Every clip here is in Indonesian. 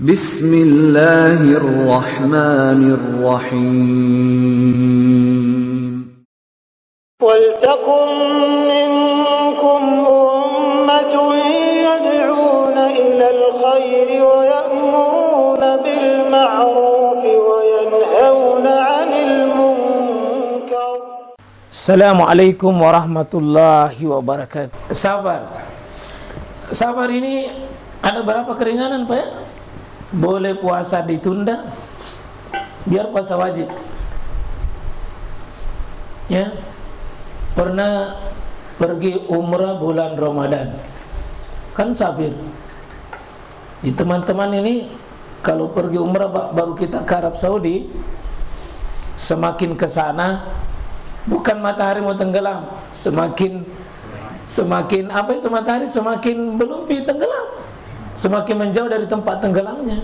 Bismillahirrahmanirrahim. وَلْتَكُنْ مِنْكُمْ أُمَّةٌ يَدْعُونَ إِلَى الْخَيْرِ وَيَأْمُرُونَ بِالْمَعْرُوفِ وَيَنْهَوْنَ عَنِ الْمُنْكَرِ. Assalamualaikum warahmatullahi wabarakatuh. Sabar ini ada berapa keringanan Pak ya? Boleh puasa ditunda biar puasa wajib. Ya. Pernah pergi umrah bulan Ramadan, kan safir. Teman-teman ini kalau pergi umrah baru kita ke Arab Saudi, semakin ke sana bukan matahari mau tenggelam, semakin apa itu matahari semakin belum tenggelam, semakin menjauh dari tempat tenggelamnya.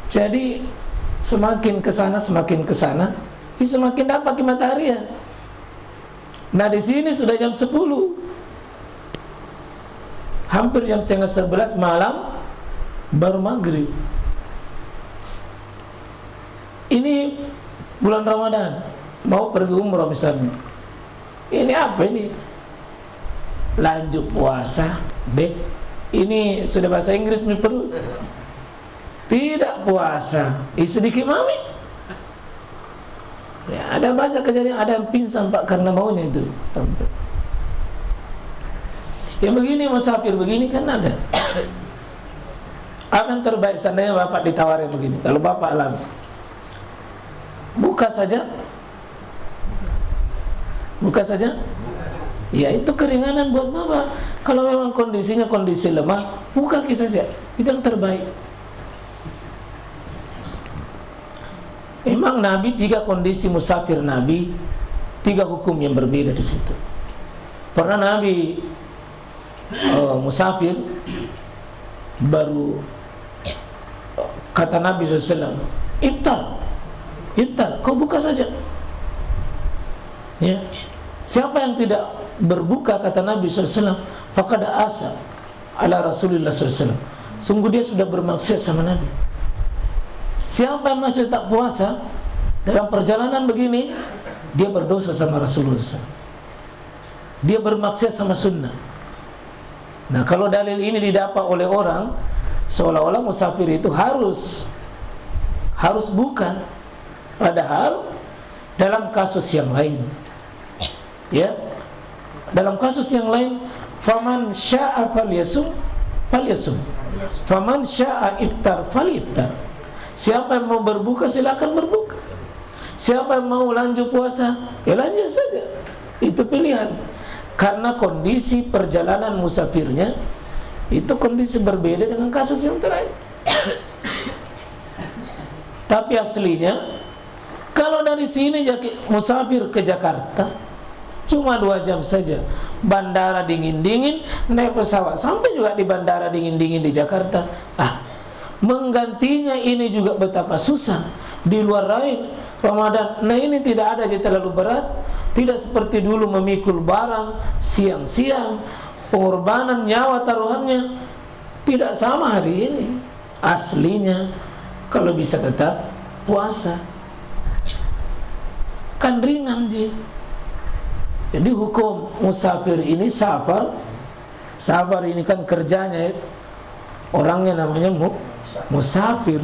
Jadi semakin ke sana semakin dapat matahari ya. Nah di sini sudah jam 10, hampir jam setengah 11 malam baru maghrib. Ini bulan Ramadan, mau pergi umrah misalnya. Ini apa ini? Lanjut puasa, ini sudah bahasa Inggris nih perlu. Tidak puasa, sedikit mami. Ya, ada banyak kejadian, ada yang pingsan Pak karena maunya itu. Yang begini musafir begini kan ada. Apa yang terbaik seandainya Bapak ditawarin begini? Kalau Bapak alami, buka saja. Ya itu keringanan buat Bapak. Kalau memang kondisinya kondisi lemah, buka saja. Itu yang terbaik. Memang Nabi 3 kondisi musafir Nabi, 3 hukum yang berbeda di situ. Pernah Nabi musafir, baru kata Nabi SAW, iftar, kau buka saja. Ya, siapa yang tidak berbuka kata Nabi SAW, faqad asa ala Rasulullah SAW. Sungguh dia sudah bermaksiat sama Nabi. Siapa yang masih tak puasa dalam perjalanan begini, dia berdosa sama Rasulullah SAW. Dia bermaksiat sama sunnah. Nah kalau dalil ini didapat oleh orang, seolah-olah musafir itu harus buka. Padahal dalam kasus yang lain, ya, dalam kasus yang lain, faman syaa falyasum, faman syaa iftar falyiftar. Siapa yang mau berbuka silakan berbuka. Siapa yang mau lanjut puasa, ya lanjut saja. Itu pilihan. Karena kondisi perjalanan musafirnya itu kondisi berbeda dengan kasus yang terakhir. Tapi aslinya kalau dari sini musafir ke Jakarta cuma 2 jam saja. Bandara dingin-dingin, naik pesawat sampai juga di bandara dingin-dingin di Jakarta. Menggantinya ini juga betapa susah. Di luar lain Ramadan, nah ini tidak ada jadi terlalu berat. Tidak seperti dulu memikul barang siang-siang, pengorbanan nyawa taruhannya. Tidak sama hari ini. Aslinya kalau bisa tetap puasa kan ringan ji. Jadi hukum musafir ini safar ini kan kerjanya orangnya namanya musafir.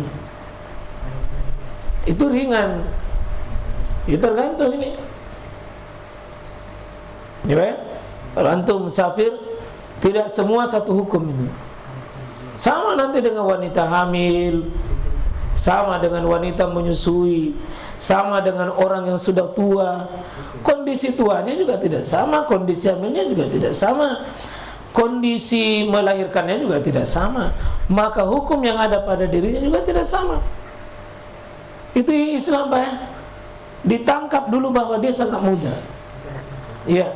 Itu ringan. Itu tergantung ini. Ya, kalau antum musafir tidak semua satu hukum itu. Sama nanti dengan wanita hamil, sama dengan wanita menyusui, sama dengan orang yang sudah tua. Kondisi tuanya juga tidak sama, kondisi hamilnya juga tidak sama. Kondisi melahirkannya juga tidak sama. Maka hukum yang ada pada dirinya juga tidak sama. Itu Islam Pak ya. Ditangkap dulu bahwa dia sangat muda. Iya.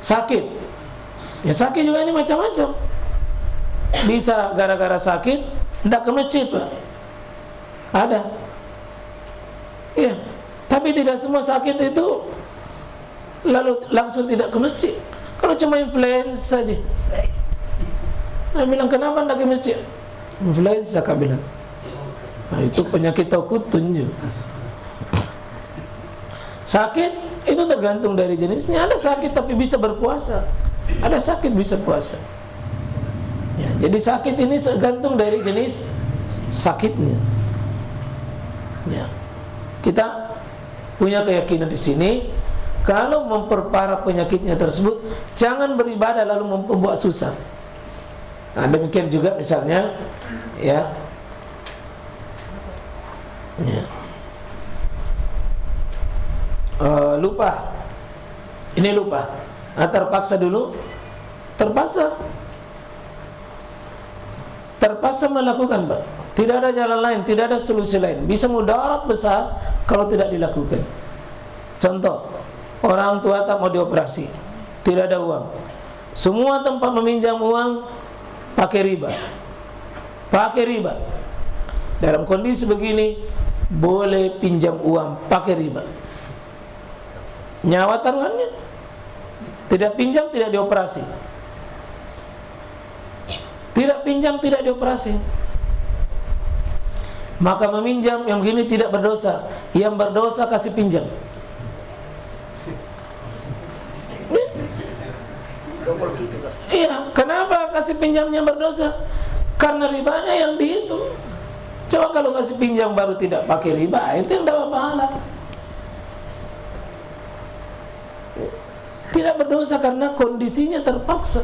Sakit. Ya sakit juga ini macam-macam. Bisa gara-gara sakit tidak ke masjid Pak. Ada. Iya. Tapi tidak semua sakit itu lalu langsung tidak ke masjid. Kalau cuma influenza saja, Saya bilang, kenapa anda ke masjid? Influenza, kak bilang. Nah, itu penyakit taukutun. Sakit itu tergantung dari jenisnya. Ada sakit tapi bisa berpuasa, ada sakit bisa puasa. Ya, jadi sakit ini tergantung dari jenis sakitnya. Ya. Kita punya keyakinan di sini, kalau memperparah penyakitnya tersebut, jangan beribadah lalu membuat susah. Nah, demikian juga misalnya, ya, lupa. Ini lupa. Terpaksa dulu, terpaksa melakukan, Pak. Tidak ada jalan lain, tidak ada solusi lain. Bisa mudarat besar kalau tidak dilakukan. Contoh, orang tua tak mau dioperasi, tidak ada uang. Semua tempat meminjam uang pakai riba. Dalam kondisi begini, boleh pinjam uang pakai riba. Nyawa taruhannya. Tidak pinjam, tidak dioperasi. Tidak pinjam, tidak dioperasi. Maka meminjam yang begini tidak berdosa. Yang berdosa kasih pinjam. Iya, kenapa kasih pinjamnya berdosa? Karena ribanya yang dihitung. Coba kalau kasih pinjam baru tidak pakai riba, itu yang dapat pahala. Tidak berdosa karena kondisinya terpaksa.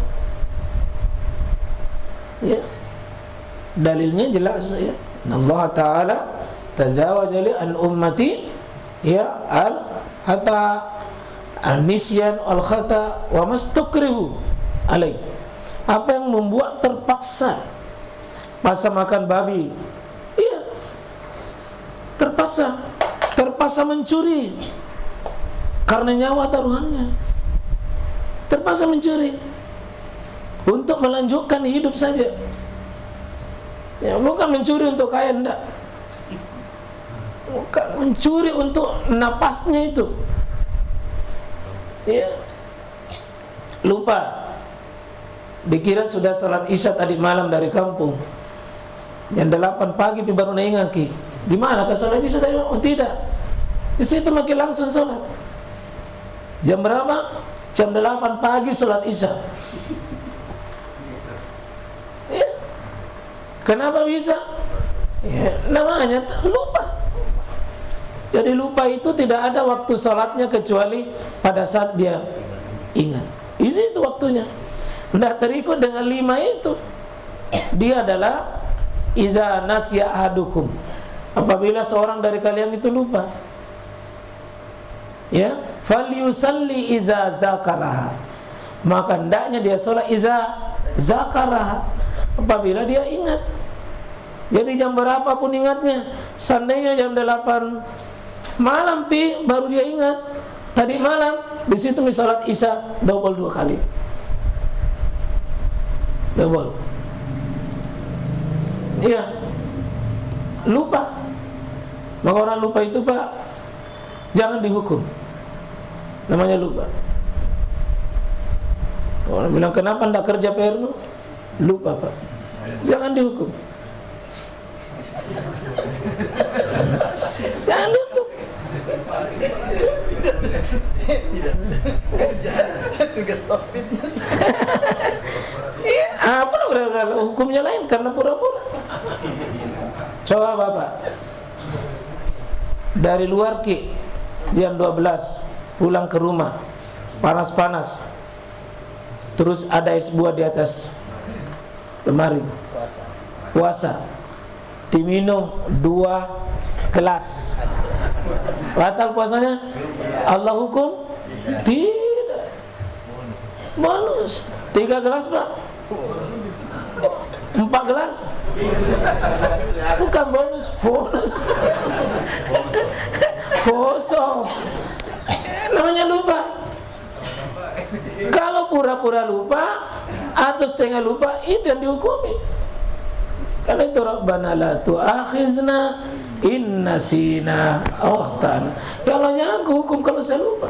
Ya. Dalilnya jelas, ya. Allah Ta'ala tazawaja li an ummati, ya, al-hata an-nisyan al-khata wa mastukrihu alaih. Apa yang membuat terpaksa? Masa makan babi, iya, terpaksa mencuri karena nyawa taruhannya, terpaksa mencuri untuk melanjutkan hidup saja. Ya, bukan mencuri untuk kaya, enggak. Bukan mencuri untuk napasnya itu. Ya. Lupa. Dikira sudah salat Isya tadi malam dari kampung. Yang 8 pagi baru naingaki. Di mana ke salat Isya tadi? Oh, tidak. Di situ makin langsung salat. Jam berapa? Jam 8 pagi salat Isya. Kenapa bisa? Ya, namanya lupa. Jadi lupa itu tidak ada waktu salatnya kecuali pada saat dia ingat. Itu waktunya. Tidak terikut dengan 5 itu. Dia adalah iza nasya ahadukum. Apabila seorang dari kalian itu lupa, ya, falyusalli iza zakaraha. Maka hendaknya dia salat iza zakaraha, apabila dia ingat. Jadi jam berapapun ingatnya. Seandainya jam 8 malam baru dia ingat tadi malam, di situ salat Isya double 2 kali. Double. Iya. Lupa. Maka orang lupa itu, Pak, jangan dihukum. Namanya lupa. Orang bilang, kenapa anda kerja PR-mu? Lupa, Pak. Jangan dihukum. Jangan dihukum. Tugas tasbihnya. Iya, apa hukumnya lain karena pura-pura. Coba Bapak dari luar jam 12 pulang ke rumah, panas-panas, terus ada es buah di atas lemari, puasa, diminum 2 gelas, batal puasanya? Allah hukum? Tidak. Bonus 3 gelas, Pak. 4 gelas. Bukan bonus, kosong. Namanya lupa. Kalau pura-pura lupa atau setengah lupa, itu yang dihukumi. Karena itu Rabbana la tu'akhizna in nasina aw akhtana. Ya Allah, jangan hukum kalau saya lupa.